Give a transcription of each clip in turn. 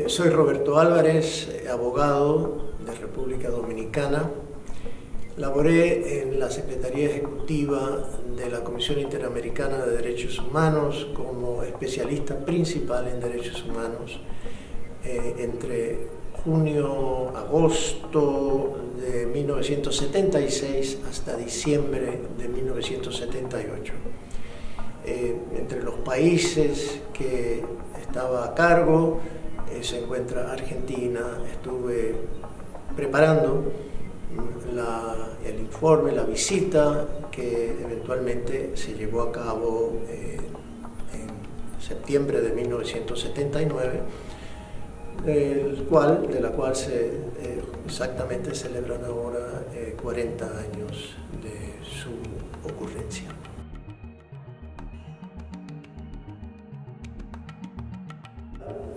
Soy Roberto Álvarez, abogado de República Dominicana. Laboré en la Secretaría Ejecutiva de la Comisión Interamericana de Derechos Humanos como especialista principal en derechos humanos entre junio-agosto de 1976 hasta diciembre de 1978. Entre los países que estaba a cargo se encuentra Argentina. Estuve preparando el informe, la visita que eventualmente se llevó a cabo en septiembre de 1979, de la cual exactamente celebran ahora 40 años de su ocurrencia.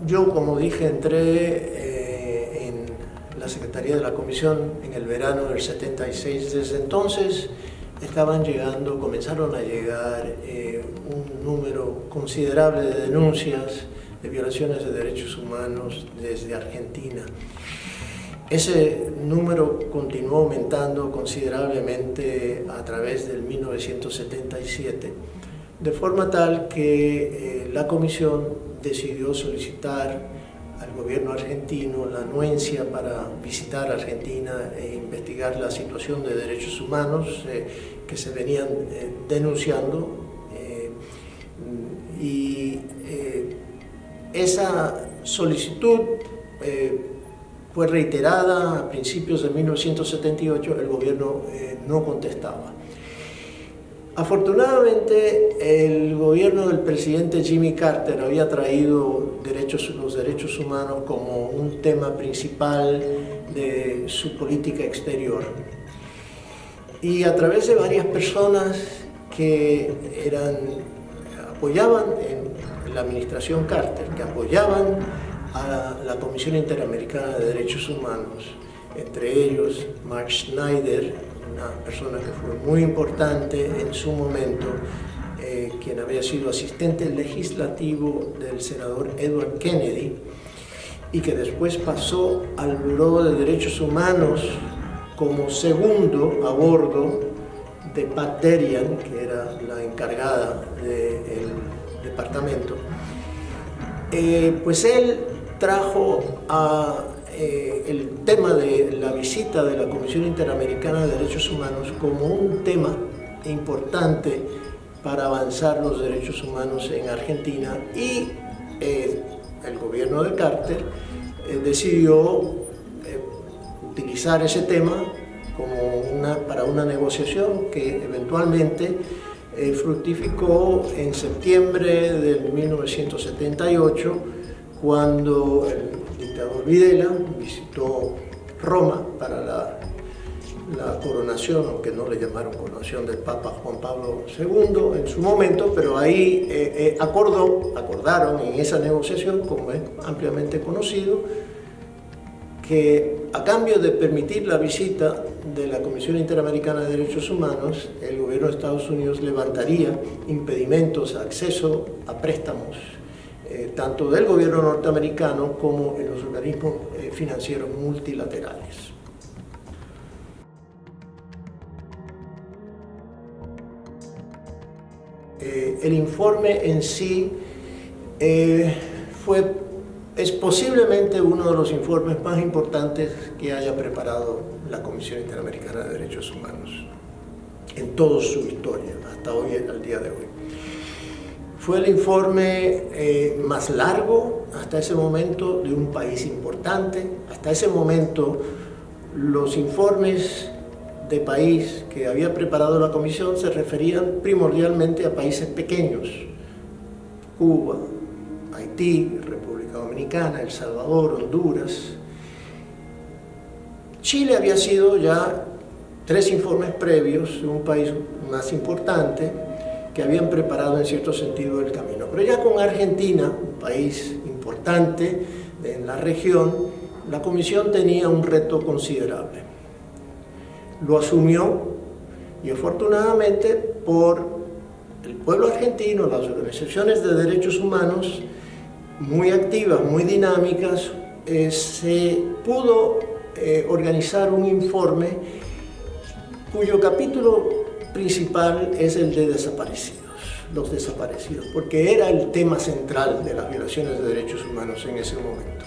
Yo, como dije, entré en la Secretaría de la Comisión en el verano del 76. Desde entonces comenzaron a llegar un número considerable de denuncias de violaciones de derechos humanos desde Argentina. Ese número continuó aumentando considerablemente a través del 1977, de forma tal que la Comisión decidió solicitar al gobierno argentino la anuencia para visitar Argentina e investigar la situación de derechos humanos que se venían denunciando. Esa solicitud fue reiterada a principios de 1978, el gobierno no contestaba. Afortunadamente, el gobierno del presidente Jimmy Carter había traído los derechos humanos como un tema principal de su política exterior. Y a través de varias personas que apoyaban en la administración Carter, que apoyaban a la Comisión Interamericana de Derechos Humanos, entre ellos Mark Schneider, una persona que fue muy importante en su momento, quien había sido asistente legislativo del senador Edward Kennedy y que después pasó al Buró de Derechos Humanos como segundo a bordo de Pat Derian, que era la encargada del departamento. Pues él trajo el tema de la visita de la Comisión Interamericana de Derechos Humanos como un tema importante para avanzar los derechos humanos en Argentina, y el gobierno de Carter decidió utilizar ese tema para una negociación que eventualmente fructificó en septiembre de 1978, cuando el dictador Videla visitó Roma para la coronación, aunque no le llamaron coronación, del Papa Juan Pablo II en su momento, pero ahí acordaron en esa negociación, como es ampliamente conocido, que a cambio de permitir la visita de la Comisión Interamericana de Derechos Humanos, el gobierno de Estados Unidos levantaría impedimentos a acceso a préstamos, tanto del gobierno norteamericano como en los organismos financieros multilaterales. El informe en sí es posiblemente uno de los informes más importantes que haya preparado la Comisión Interamericana de Derechos Humanos en toda su historia, hasta hoy, al día de hoy. Fue el informe más largo hasta ese momento de un país importante. Hasta ese momento, los informes de país que había preparado la Comisión se referían primordialmente a países pequeños: Cuba, Haití, República Dominicana, El Salvador, Honduras. Chile había sido ya 3 informes previos de un país más importante que habían preparado en cierto sentido el camino. Pero ya con Argentina, un país importante en la región, la Comisión tenía un reto considerable. Lo asumió, y afortunadamente por el pueblo argentino, las organizaciones de derechos humanos muy activas, muy dinámicas, se pudo organizar un informe cuyo capítulo principal es el de los desaparecidos, porque era el tema central de las violaciones de derechos humanos en ese momento.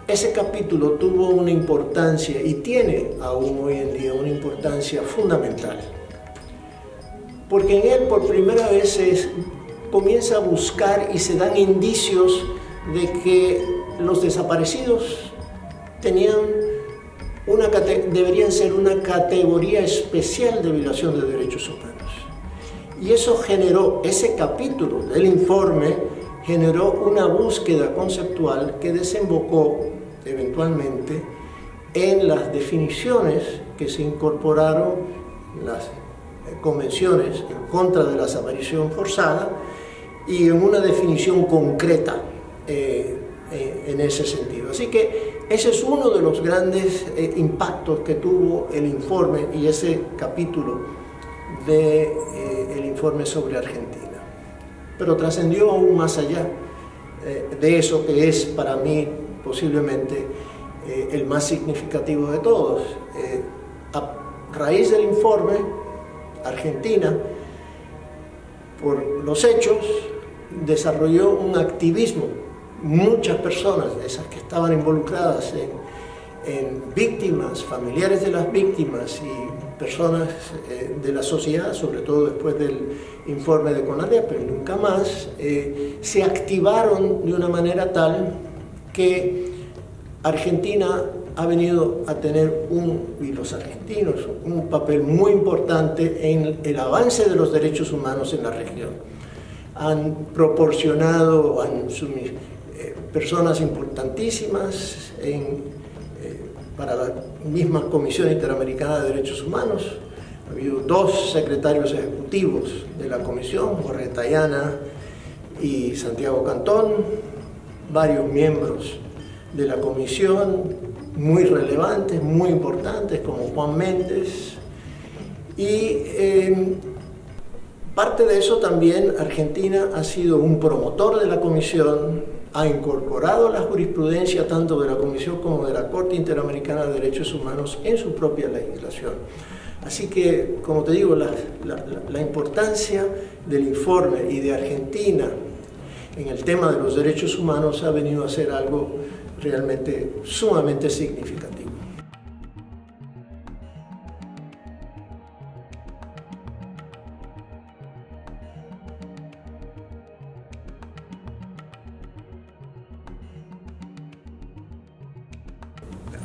Ese capítulo tuvo una importancia y tiene aún hoy en día una importancia fundamental, porque en él por primera vez se comienza a buscar y se dan indicios de que los desaparecidos deberían ser una categoría especial de violación de derechos humanos. Y eso generó, ese capítulo del informe generó una búsqueda conceptual que desembocó eventualmente en las definiciones que se incorporaron en las convenciones en contra de la desaparición forzada y en una definición concreta en ese sentido. Así que ese es uno de los grandes impactos que tuvo el informe y ese capítulo del informe sobre Argentina. Pero trascendió aún más allá de eso, que es para mí posiblemente el más significativo de todos. A raíz del informe, Argentina, por los hechos, desarrolló un activismo. Muchas personas, esas que estaban involucradas en víctimas, familiares de las víctimas y personas de la sociedad, sobre todo después del informe de CONADEP, pero nunca más, se activaron de una manera tal que Argentina ha venido a tener y los argentinos, un papel muy importante en el avance de los derechos humanos en la región. Han proporcionado, personas importantísimas para la misma Comisión Interamericana de Derechos Humanos. Ha habido 2 secretarios ejecutivos de la Comisión, Jorge Tayana y Santiago Cantón, varios miembros de la Comisión, muy relevantes, muy importantes, como Juan Méndez. Y parte de eso también, Argentina ha sido un promotor de la Comisión, ha incorporado la jurisprudencia tanto de la Comisión como de la Corte Interamericana de Derechos Humanos en su propia legislación. Así que, como te digo, la importancia del informe y de Argentina en el tema de los derechos humanos ha venido a ser algo realmente sumamente significativo.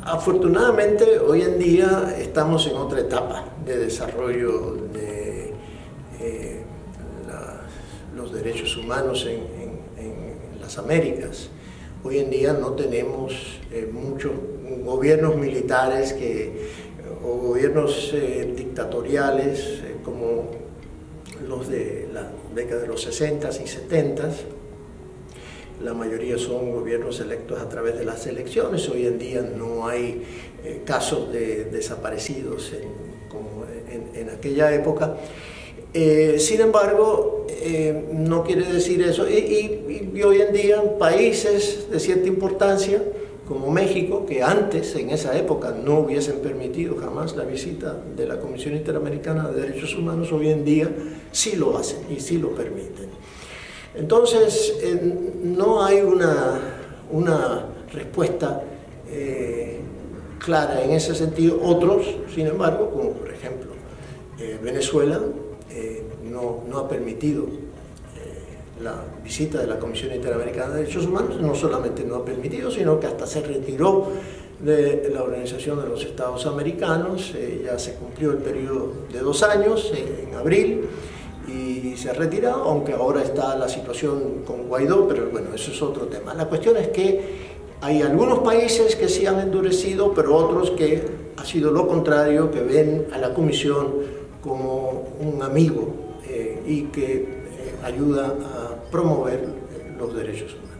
Afortunadamente, hoy en día estamos en otra etapa de desarrollo de los derechos humanos en las Américas. Hoy en día no tenemos muchos gobiernos militares o gobiernos dictatoriales como los de la década de los 60s y 70s. La mayoría son gobiernos electos a través de las elecciones. Hoy en día no hay casos de desaparecidos como en aquella época. Sin embargo, no quiere decir eso. Y hoy en día países de cierta importancia, como México, que antes, en esa época, no hubiesen permitido jamás la visita de la Comisión Interamericana de Derechos Humanos, hoy en día sí lo hacen y sí lo permiten. Entonces, no hay una respuesta clara en ese sentido. Otros, sin embargo, como por ejemplo Venezuela, no ha permitido la visita de la Comisión Interamericana de Derechos Humanos. No solamente no ha permitido, sino que hasta se retiró de la Organización de los Estados Americanos. Ya se cumplió el periodo de 2 años, en abril, y se ha retirado, aunque ahora está la situación con Guaidó, pero bueno, eso es otro tema. La cuestión es que hay algunos países que sí han endurecido, pero otros que ha sido lo contrario, que ven a la Comisión como un amigo y que ayuda a promover los derechos humanos.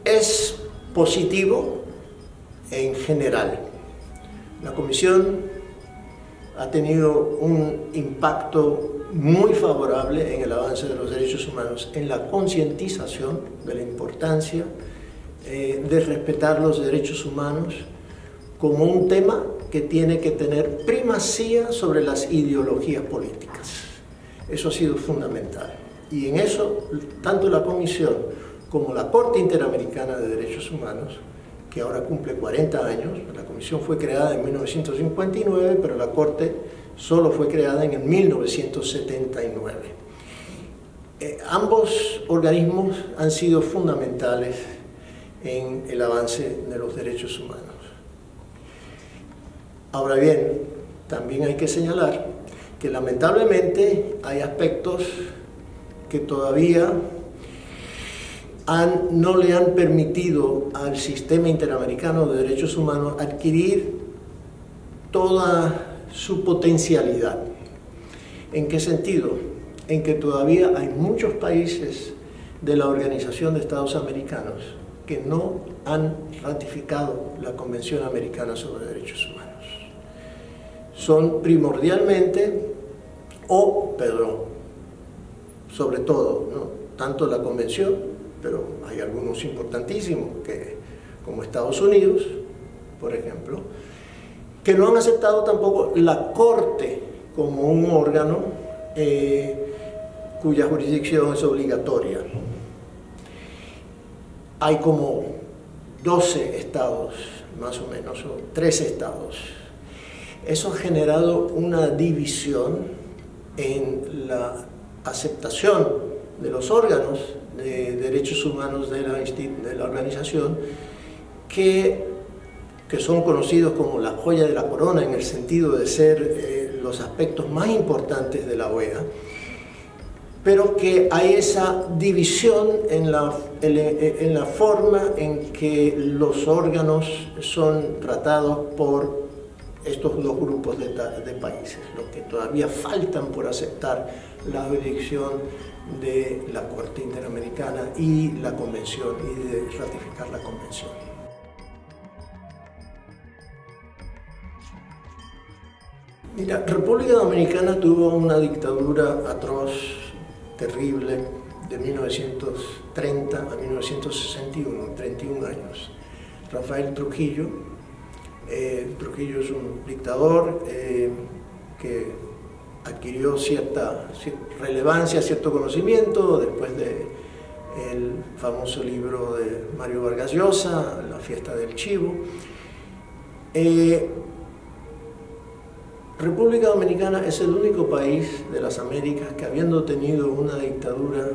Es positivo en general. La Comisión ha tenido un impacto muy favorable en el avance de los derechos humanos, en la concientización de la importancia de respetar los derechos humanos como un tema que tiene que tener primacía sobre las ideologías políticas. Eso ha sido fundamental. Y en eso, tanto la Comisión como la Corte Interamericana de Derechos Humanos, que ahora cumple 40 años, la Comisión fue creada en 1959, pero la Corte solo fue creada en el 1979. Ambos organismos han sido fundamentales en el avance de los derechos humanos. Ahora bien, también hay que señalar que lamentablemente hay aspectos que todavía no le han permitido al sistema interamericano de derechos humanos adquirir toda su potencialidad. ¿En qué sentido? En que todavía hay muchos países de la Organización de Estados Americanos que no han ratificado la Convención Americana sobre Derechos Humanos. Son primordialmente, sobre todo, ¿no? Tanto la Convención, pero hay algunos importantísimos, como Estados Unidos, por ejemplo, que no han aceptado tampoco la Corte como un órgano cuya jurisdicción es obligatoria. Hay como 12 estados, más o menos, o 13 estados. Eso ha generado una división en la aceptación de los órganos de derechos humanos de la organización que son conocidos como la joya de la corona en el sentido de ser los aspectos más importantes de la OEA, pero que hay esa división en la forma en que los órganos son tratados por estos dos grupos de países, los que todavía faltan por aceptar la jurisdicción de la Corte Interamericana y la Convención, y de ratificar la Convención. Mira, República Dominicana tuvo una dictadura atroz, terrible, de 1930 a 1961, 31 años. Rafael Trujillo. Trujillo es un dictador que adquirió cierta relevancia, cierto conocimiento después del famoso libro de Mario Vargas Llosa, La fiesta del chivo. República Dominicana es el único país de las Américas que, habiendo tenido una dictadura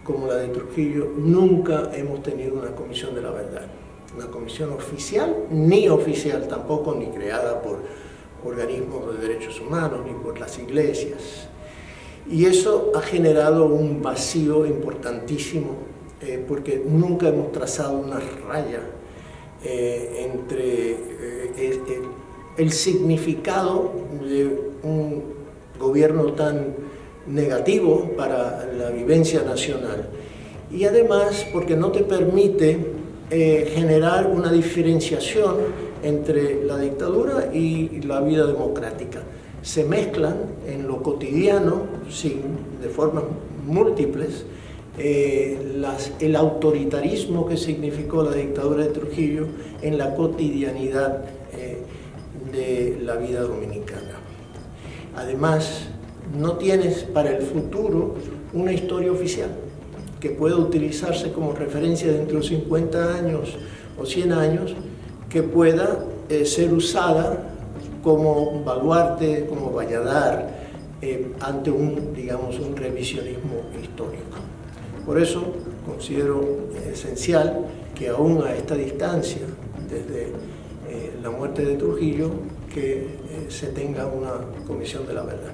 como la de Trujillo, nunca hemos tenido una comisión de la verdad. Una comisión oficial, ni oficial tampoco, ni creada por organismos de derechos humanos, ni por las iglesias. Y eso ha generado un vacío importantísimo, porque nunca hemos trazado una raya entre el significado de un gobierno tan negativo para la vivencia nacional, y además porque no te permite generar una diferenciación entre la dictadura y la vida democrática. Se mezclan en lo cotidiano, sí, de formas múltiples, el autoritarismo que significó la dictadura de Trujillo en la cotidianidad de la vida dominicana. Además, no tienes para el futuro una historia oficial que pueda utilizarse como referencia dentro de 50 años o 100 años, que pueda ser usada como baluarte, como valladar ante un revisionismo histórico. Por eso considero esencial que aún a esta distancia, desde la muerte de Trujillo, que se tenga una comisión de la verdad.